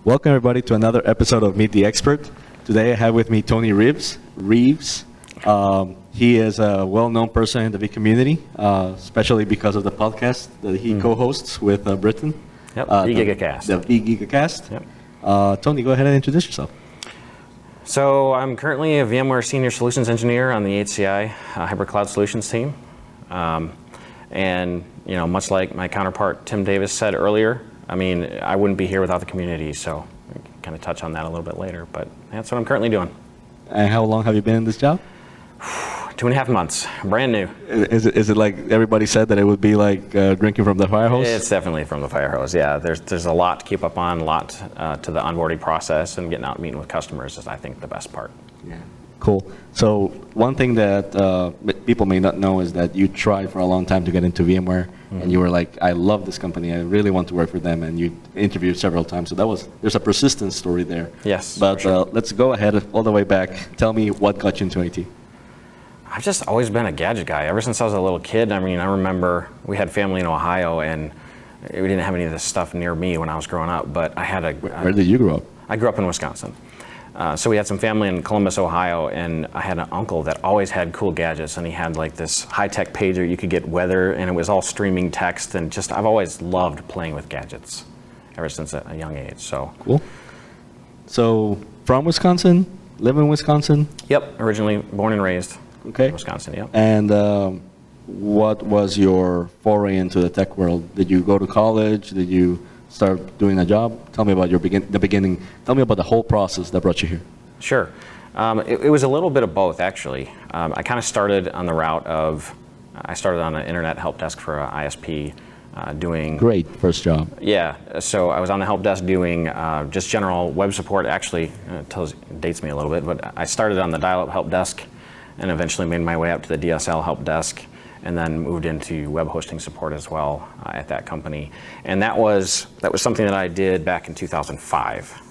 Welcome everybody to another episode of Meet the Expert. Today I have with me Tony Reeves. He is a well-known person in the V community, especially because of the podcast that he co-hosts with Britton. Yep, vGigaCast. The vGigaCast. Yep. Tony, go ahead and introduce yourself. So I'm currently a VMware Senior Solutions Engineer on the HCI Hybrid Cloud Solutions team. And much like my counterpart Tim Davis said earlier, I wouldn't be here without the community, so I can kind of touch on that a little bit later, but that's what I'm currently doing. And how long have you been in this job? 2.5 months, brand new. Is it like everybody said that it would be like drinking from the fire hose? It's definitely from the fire hose, yeah. There's a lot to keep up on, a lot to the onboarding process, and getting out and meeting with customers is, I think, the best part. Yeah. Cool. So one thing that people may not know is that you tried for a long time to get into VMware, and you were like, I love this company, I really want to work for them, and you interviewed several times. So there's a persistence story there. Yes. But sure. Let's go ahead all the way back. Tell me what got you into IT. I've just always been a gadget guy. Ever since I was a little kid, I remember we had family in Ohio, and we didn't have any of this stuff near me when I was growing up, but I had Where did you grow up? I grew up in Wisconsin. So we had some family in Columbus, Ohio, and I had an uncle that always had cool gadgets, and he had like this high-tech pager. You could get weather, and it was all streaming text, and I've always loved playing with gadgets ever since a young age. So cool. So from Wisconsin, live in Wisconsin? Yep, originally born and raised in Wisconsin, yep. And what was your foray into the tech world? Did you go to college? Did you start doing a job? Tell me about the beginning. Tell me about the whole process that brought you here. Sure. It was a little bit of both, actually. I kind of started on the route of, I started on an internet help desk for an ISP doing... Great first job. Yeah, so I was on the help desk doing just general web support. Actually, dates me a little bit, but I started on the dial-up help desk and eventually made my way up to the DSL help desk, and then moved into web hosting support as well at that company. And that was something that I did back in 2005.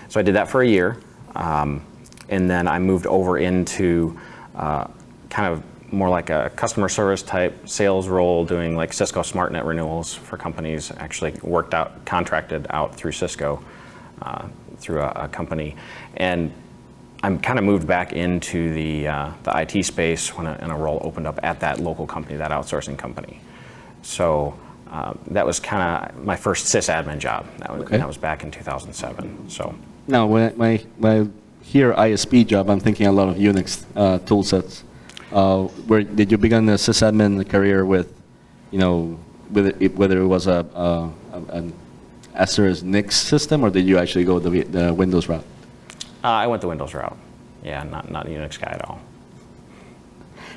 So I did that for a year, and then I moved over into kind of more like a customer service type sales role, doing like Cisco SmartNet renewals for companies. Actually contracted out through Cisco, through a company. And I'm kind of moved back into the IT space when a role opened up at that local company, that outsourcing company. So that was kind of my first sysadmin job. That was back in 2007. So now, when I hear ISP job, I'm thinking a lot of Unix tool sets. Where did you begin a sysadmin career with, whether it was an Asterisk Nix system, or did you actually go the Windows route? I went the Windows route. Yeah, not a Unix guy at all.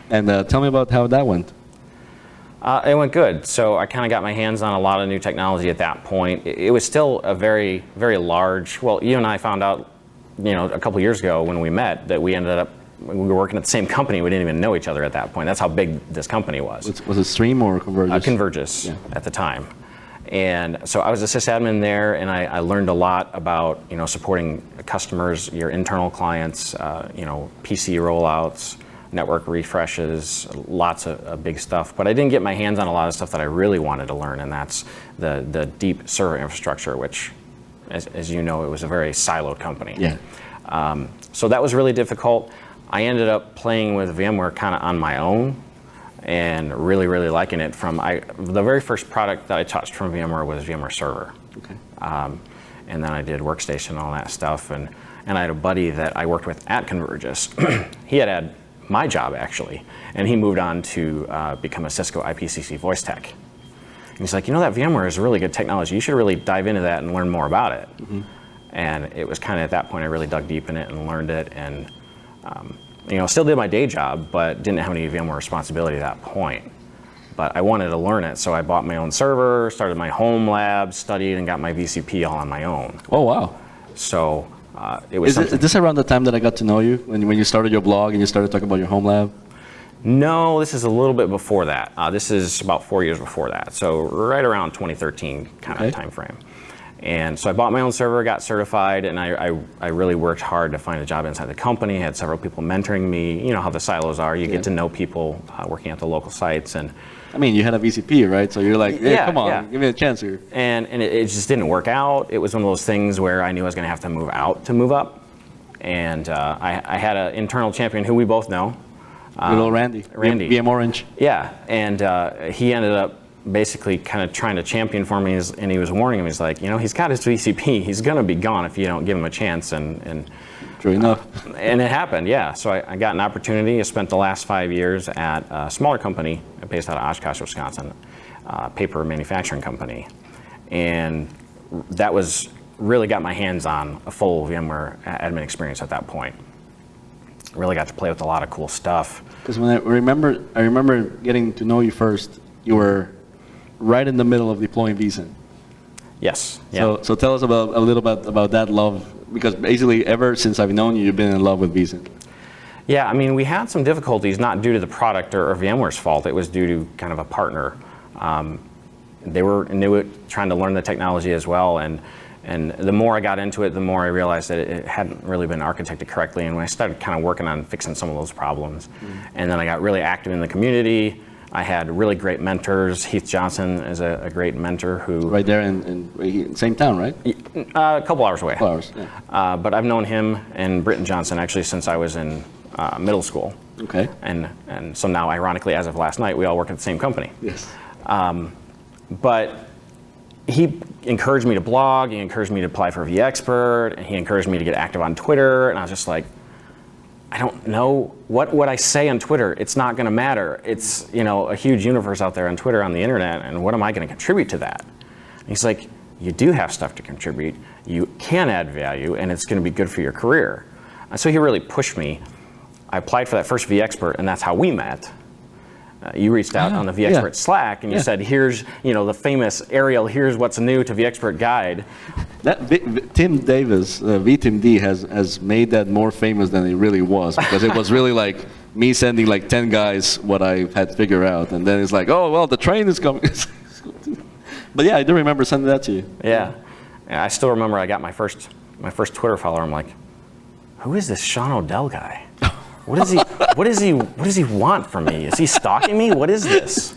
And tell me about how that went. It went good. So I kind of got my hands on a lot of new technology at that point. It was still a very, very large, well, you and I found out, a couple years ago when we met that we were working at the same company. We didn't even know each other at that point. That's how big this company was. Was it Stream or Convergys? Convergys at the time. And so I was a sysadmin there, and I learned a lot about supporting customers, your internal clients, PC rollouts, network refreshes, lots of big stuff. But I didn't get my hands on a lot of stuff that I really wanted to learn, and that's the deep server infrastructure, which, as you know, it was a very siloed company. Yeah. So that was really difficult. I ended up playing with VMware kind of on my own, and really, really liking it. The very first product that I touched from VMware was VMware Server. Okay. And then I did Workstation and all that stuff. And I had a buddy that I worked with at Convergys. He had my job, actually, and he moved on to become a Cisco IPCC voice tech. And he's like, that VMware is a really good technology. You should really dive into that and learn more about it. Mm-hmm. And it was kind of at that point I really dug deep in it and learned it, and still did my day job, but didn't have any VMware responsibility at that point. But I wanted to learn it, so I bought my own server, started my home lab, studied, and got my VCP all on my own. Oh, wow. So it was Is this around the time that I got to know you, when you started your blog and you started talking about your home lab? No, this is a little bit before that. This is about 4 years before that, so right around 2013 kind of time frame. And so I bought my own server, got certified, and I really worked hard to find a job inside the company. I had several people mentoring me. You know how the silos are. You get to know people working at the local sites. And I mean, you had a VCP, right? So you're like, hey, come on, give me a chance here. And it just didn't work out. It was one of those things where I knew I was going to have to move out to move up. And I had an internal champion who we both know. Little Randy. Randy. VM Orange. Yeah, and he ended up basically kind of trying to champion for me, and he was warning him. He's like, you know, he's got his VCP. He's going to be gone if you don't give him a chance. And true enough. And it happened, yeah. So I got an opportunity. I spent the last 5 years at a smaller company based out of Oshkosh, Wisconsin, paper manufacturing company. And that was really got my hands on a full VMware admin experience at that point. Really got to play with a lot of cool stuff. Because when I remember getting to know you first, you were right in the middle of deploying vSAN. Yes. Yeah. So tell us a little bit about that love, because basically ever since I've known you, you've been in love with vSAN. Yeah, I mean, we had some difficulties, not due to the product or VMware's fault. It was due to kind of a partner. They were new at trying to learn the technology as well, and the more I got into it, the more I realized that it hadn't really been architected correctly. And when I started kind of working on fixing some of those problems, and then I got really active in the community. I had really great mentors. Heath Johnson is a great mentor who... Right there in same town, right? A couple hours away. Couple hours, yeah. But I've known him and Britton Johnson actually since I was in middle school. Okay. And so now, ironically, as of last night, we all work at the same company. Yes. But he encouraged me to blog, he encouraged me to apply for vExpert, and he encouraged me to get active on Twitter, and I was just like, I don't know, what would I say on Twitter? It's not going to matter. It's, you know, a huge universe out there on Twitter, on the internet, and what am I going to contribute to that? And he's like, you do have stuff to contribute, you can add value, and it's going to be good for your career. And so he really pushed me. I applied for that first vExpert, and that's how we met. You reached out on the vExpert Slack, and you said, here's, you know, the famous Ariel, here's what's new to vExpert guide. That Tim Davis, vTimD, has made that more famous than it really was, because it was really like me sending like 10 guys what I had figured out, and then it's like, oh, well, the train is coming. But yeah, I do remember sending that to you. Yeah. I still remember I got my first Twitter follower. I'm like, who is this Sean O'Dell guy? What does he want from me? Is he stalking me? What is this?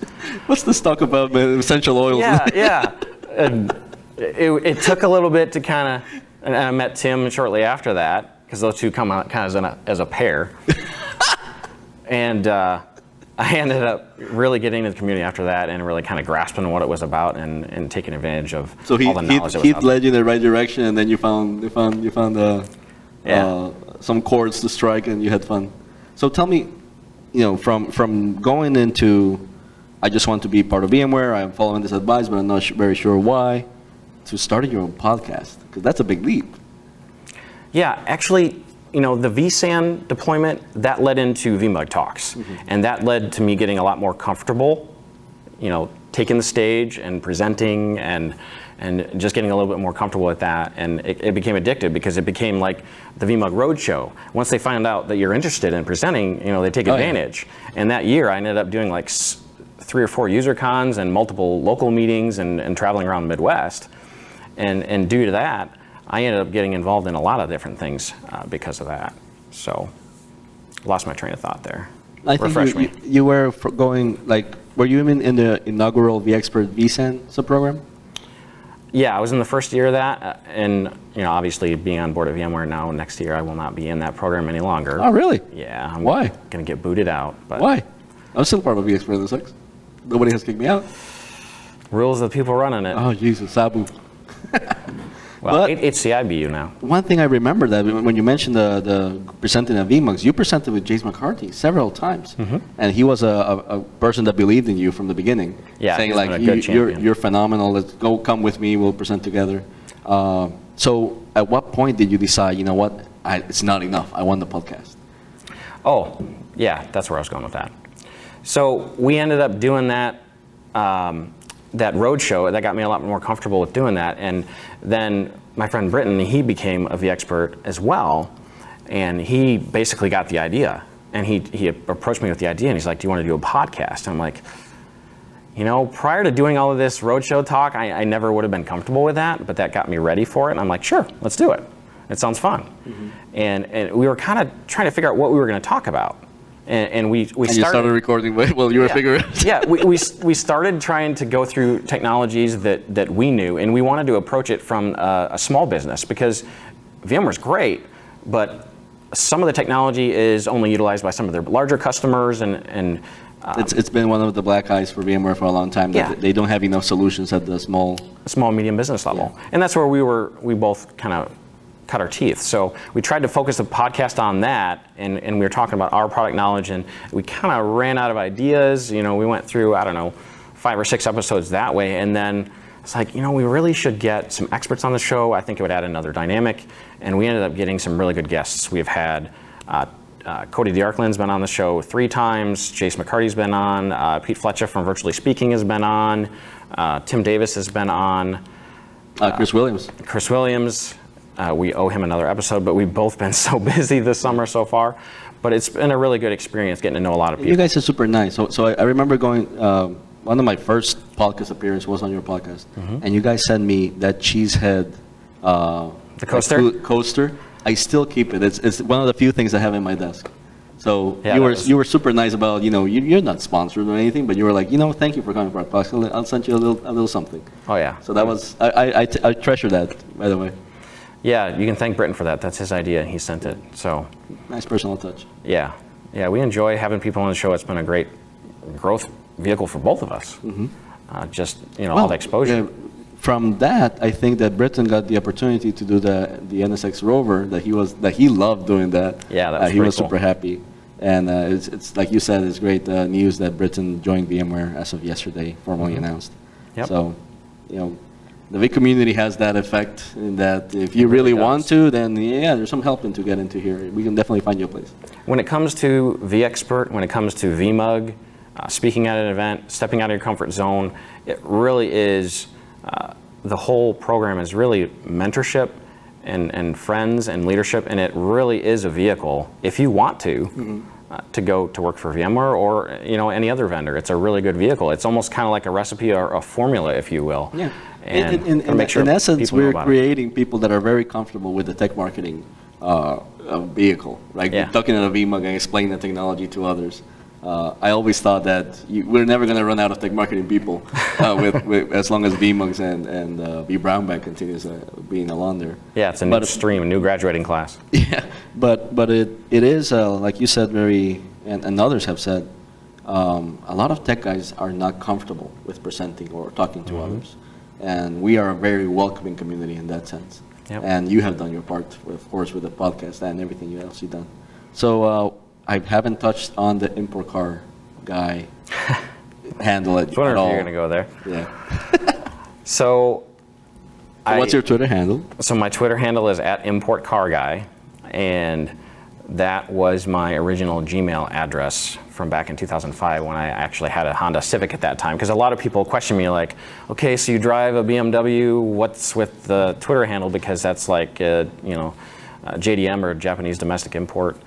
What's this talk about, man? Essential oils? Yeah. And it took a little bit to kind of, and I met Tim shortly after that, because those two come out kind of as a pair. And I ended up really getting into the community after that, and really kind of grasping what it was about, and taking advantage of all the knowledge that was Heath out there. led you in the right direction, and then you found some chords to strike, and you had fun. So tell me, you know, from going into, I just want to be part of VMware, I'm following this advice, but I'm not very sure why, to starting your own podcast, because that's a big leap. Yeah, actually, you know, the vSAN deployment, that led into vMUG Talks, and that led to me getting a lot more comfortable, you know, taking the stage and presenting, and just getting a little bit more comfortable with that. And it became addictive, because it became like the vMUG Roadshow. Once they find out that you're interested in presenting, you know, they take advantage. And that year I ended up doing like 3 or 4 user cons and multiple local meetings, and traveling around the Midwest. And due to that, I ended up getting involved in a lot of different things because of that. So lost my train of thought there. Refresh me. You were going, like, were you even in the inaugural vExpert vSAN subprogram? Yeah, I was in the first year of that, and you know, obviously being on board at VMware now, next year I will not be in that program any longer. Oh, really? Yeah. I'm Why? Going to get booted out. But Why? I'm still part of vExpert 6. Nobody has kicked me out. Rules of the people running it. Oh, Jesus, Sabu. Well, HCI now. One thing I remember that when you mentioned the presenting at vMUGs, you presented with Jace McCarthy several times, and he was a person that believed in you from the beginning, saying like, you're phenomenal. Let's go, come with me. We'll present together. So, at what point did you decide? You know what? It's not enough. I want the podcast. Oh, yeah, that's where I was going with that. So we ended up doing that. That roadshow, that got me a lot more comfortable with doing that. And then my friend Britton, he became a vExpert as well, and he basically got the idea. And he approached me with the idea, and he's like, do you want to do a podcast? And I'm like, you know, prior to doing all of this roadshow talk, I never would have been comfortable with that, but that got me ready for it. And I'm like, sure, let's do it. It sounds fun. Mm-hmm. And we were kind of trying to figure out what we were going to talk about. And we And you started recording while you were figuring it out. Yeah, we started trying to go through technologies that we knew, and we wanted to approach it from a small business, because VMware's great, but some of the technology is only utilized by some of their larger customers, and It's been one of the black eyes for VMware for a long time, that Yeah. they don't have enough solutions at the small. medium business level. Yeah. And that's where we both kind of cut our teeth. So we tried to focus the podcast on that, and we were talking about our product knowledge, and we kind of ran out of ideas. You know, we went through, I don't know, 5 or 6 episodes that way, and then it's like, you know, we really should get some experts on the show. I think it would add another dynamic, and we ended up getting some really good guests. We've had Cody DeArkland's been on the show 3 times. Jace McCarty's been on. Pete Fletcher from Virtually Speaking has been on. Tim Davis has been on. Chris Williams. Chris Williams, we owe him another episode, but we've both been so busy this summer so far. But it's been a really good experience getting to know a lot of people. You guys are super nice. So I remember going, one of my first podcast appearances was on your podcast, and you guys sent me that Cheesehead The coaster? Coaster. I still keep it. It's one of the few things I have in my desk. So Yeah, you were super nice about, you know, you're not sponsored or anything, but you were like, you know, thank you for coming for our podcast. I'll send you a little something. Oh yeah. So that was, I treasure that, by the way. Yeah, you can thank Britton for that. That's his idea, and he sent it. So Nice personal touch. yeah, we enjoy having people on the show. It's been a great growth vehicle for both of us. Just, you know, all the exposure. From that, I think that Britton got the opportunity to do the NSX Rover, that he loved doing that. Yeah, that was he pretty was cool. super happy. And it's like you said, it's great news that Britton joined VMware as of yesterday, formally announced. Yep. So, you know, the V community has that effect, in that if you really really want does. to, then yeah, there's some help to get into here. We can definitely find you a place. When it comes to vExpert, when it comes to vMug, speaking at an event, stepping out of your comfort zone, it really is, the whole program is really mentorship and friends and leadership, and it really is a vehicle, if you want to go to work for VMware or, you know, any other vendor. It's a really good vehicle. It's almost kind of like a recipe or a formula, if you will. Yeah. And In make sure essence, people know we're about it. creating people that are very comfortable with the tech marketing vehicle, right? Yeah. Talking at a VMUG and explaining the technology to others. I always thought that we're never going to run out of tech marketing people with as long as VMUGs and V Brownback continues being along there. Yeah, it's a new stream, a new graduating class. Yeah, but it is, like you said, and others have said, a lot of tech guys are not comfortable with presenting or talking to others. And we are a very welcoming community in that sense. Yep. And you have done your part, of course, with the podcast and everything else you've done. So I haven't touched on the import car guy handle it I wonder at if all. you're going to go there. Yeah. So, What's your Twitter handle? So my Twitter handle is @ImportCarGuy, and that was my original Gmail address from back in 2005 when I actually had a Honda Civic at that time. Because a lot of people question me like, okay, so you drive a BMW, what's with the Twitter handle? Because that's like, JDM or Japanese Domestic Import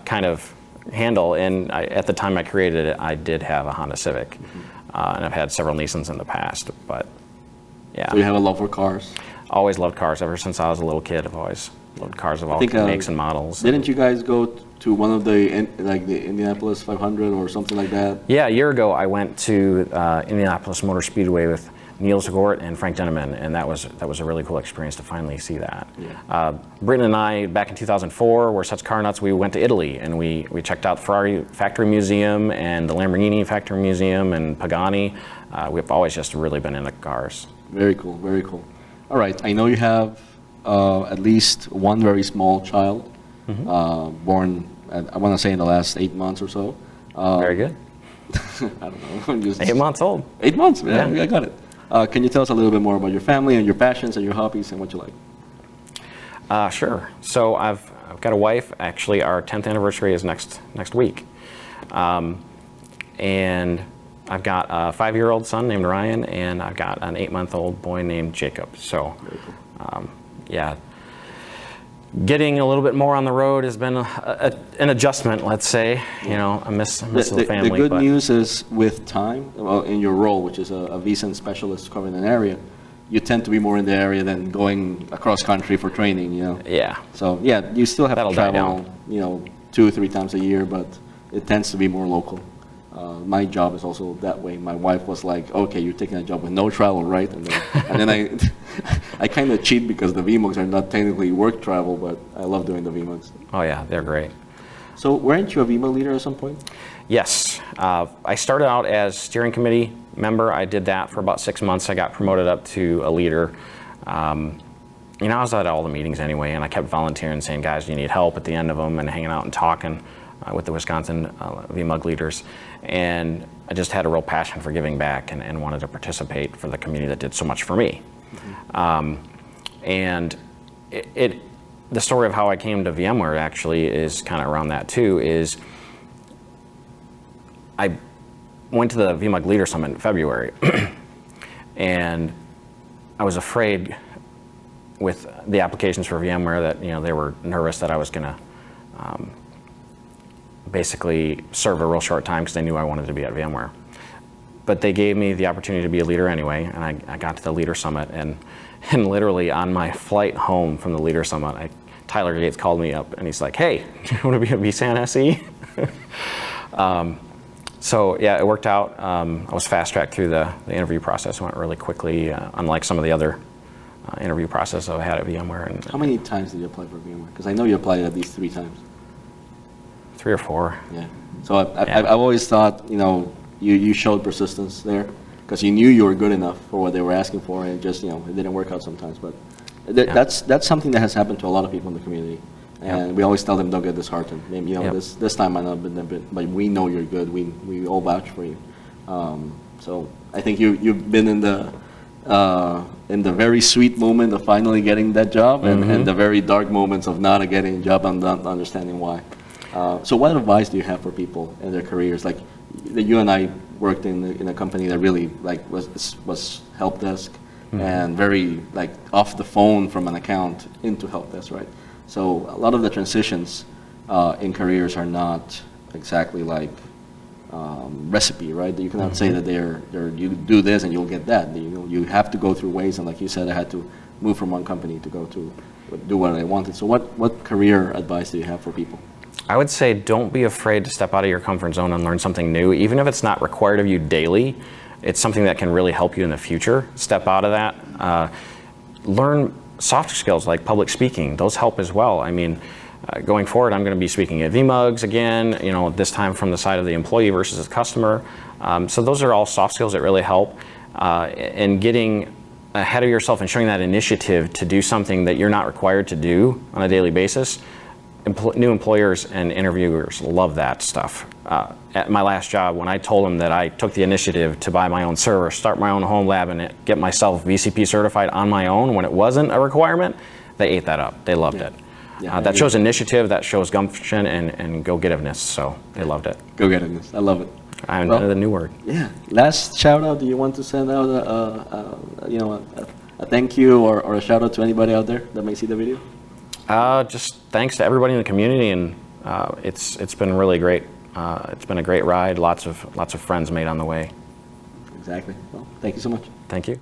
kind of handle. And at the time I created it, I did have a Honda Civic. And I've had several Nissans in the past, but yeah. So you have a love for cars? Always loved cars. Ever since I was a little kid, I've always loved cars of all think, makes and models. Didn't you guys go to one of the Indianapolis 500 or something like that? Yeah, a year ago I went to Indianapolis Motor Speedway with Neil Segort and Frank Denneman, and that was a really cool experience to finally see that. Yeah. Britton and I, back in 2004, were such car nuts, we went to Italy and we checked out the Ferrari Factory Museum and the Lamborghini Factory Museum and Pagani. We've always just really been into cars. Very cool, very cool. All right, I know you have at least one very small child, born, I want to say in the last 8 months or so. Very good. I don't know. I'm just, 8 months old. 8 months, yeah, Yeah. I got it. Can you tell us a little bit more about your family and your passions and your hobbies and what you like? Sure. So I've got a wife. Actually, our 10th anniversary is next week, and I've got a 5-year-old son named Ryan, and I've got an 8-month-old boy named Jacob. So, yeah, getting a little bit more on the road has been an adjustment, let's say. You know, I miss the family. The good but news is with time, well, in your role, which is a visa specialist covering an area, you tend to be more in the area than going across country for training, you know. yeah, So yeah, you still have That'll to die travel, you know, 2 or 3 times a year, but it tends to be more local. My job is also that way. My wife was like, "Okay, you're taking a job with no travel, right?" And then I kind of cheat because the VMUGs are not technically work travel, but I love doing the VMUGs. oh yeah, they're great. So weren't you a VMUG leader at some point? Yes, I started out as steering committee member. I did that for about 6 months. I got promoted up to a leader. You know, I was at all the meetings anyway, and I kept volunteering, saying, "Guys, you need help," at the end of them, and hanging out and talking with the Wisconsin VMUG leaders. And I just had a real passion for giving back and wanted to participate for the community that did so much for me. Mm-hmm. And the story of how I came to VMware actually is kind of around that too, is I went to the VMUG Leader Summit in February, and I was afraid with the applications for VMware that, you know, they were nervous that I was going to basically serve a real short time because they knew I wanted to be at VMware. But they gave me the opportunity to be a leader anyway, and I got to the Leader Summit, and literally on my flight home from the Leader Summit, Tyler Gates called me up, and he's like, "Hey, do you want to be a vSAN SE?" So yeah, it worked out. I was fast-tracked through the interview process. It went really quickly, unlike some of the other interview processes I had at VMware. And How many times did you apply for VMware? Because I know you applied at least 3 times. 3 or 4. Yeah. So I've always thought, you know, you showed persistence there because you knew you were good enough for what they were asking for, and just, you know, it didn't work out sometimes. But that's something that has happened to a lot of people in the community, and we always tell them don't get disheartened. Maybe, you know, this time might not have been a bit, but we know you're good. We all vouch for you. So I think you've been in the very sweet moment of finally getting that job, and the very dark moments of not getting a job and not understanding why. So what advice do you have for people in their careers? Like, you and I worked in a company that really like was help desk, and very like off the phone from an account into help desk, right? So a lot of the transitions in careers are not exactly like recipe, right? You cannot say that you do this and you'll get that. You have to go through ways, and like you said, I had to move from one company to go to do what I wanted. So what career advice do you have for people? I would say don't be afraid to step out of your comfort zone and learn something new. Even if it's not required of you daily, it's something that can really help you in the future. Step out of that. Learn soft skills like public speaking. Those help as well. I mean, going forward, I'm going to be speaking at VMUGs again, you know, this time from the side of the employee versus the customer. So those are all soft skills that really help. And getting ahead of yourself and showing that initiative to do something that you're not required to do on a daily basis. New employers and interviewers love that stuff. At my last job, when I told them that I took the initiative to buy my own server, start my own home lab, and get myself VCP certified on my own when it wasn't a requirement, they ate that up. They loved it. Yeah, that shows initiative, that shows gumption and go-getiveness, so they loved it. Go-getiveness, I love it. I invented a new word. Yeah. Last shout out, do you want to send out a thank you or a shout out to anybody out there that may see the video? Just thanks to everybody in the community, and it's been really great. It's been a great ride. Lots of friends made on the way. Exactly. Well, thank you so much. Thank you.